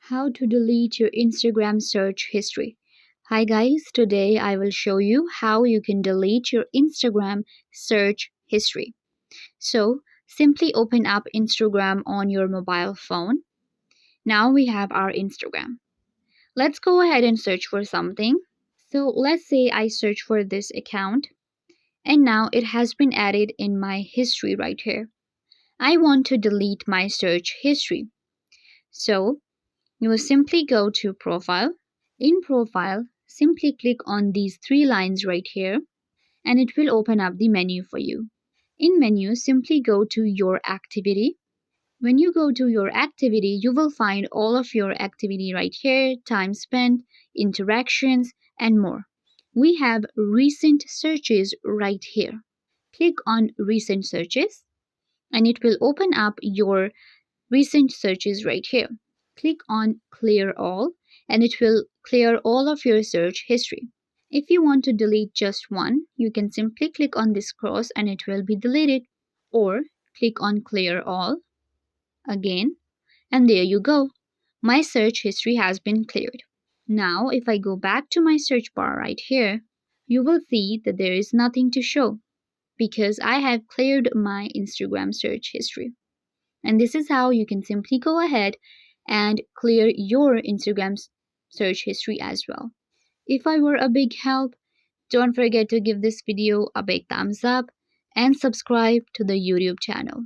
How to delete your Instagram search history. Hi guys, today I will show you how you can delete your Instagram search history. So simply open up Instagram on your mobile phone. Now we have our Instagram. Let's go ahead and search for something. So let's say I search for this account and now it has been added in my history right here. I want to delete my search history. So you will simply go to Profile. In Profile, simply click on these three lines right here and it will open up the menu for you. In Menu, simply go to Your Activity. When you go to Your Activity, you will find all of your activity right here, time spent, interactions, and more. We have Recent Searches right here. Click on Recent Searches and it will open up your recent searches right here. Click on Clear All and it will clear all of your search history. If you want to delete just one, you can simply click on this cross and it will be deleted, or click on Clear All again and there you go. My search history has been cleared. Now if I go back to my search bar right here, you will see that there is nothing to show because I have cleared my Instagram search history. And this is how you can simply go ahead and clear your Instagram search history as well. If I were a big help, don't forget to give this video a big thumbs up and subscribe to the YouTube channel.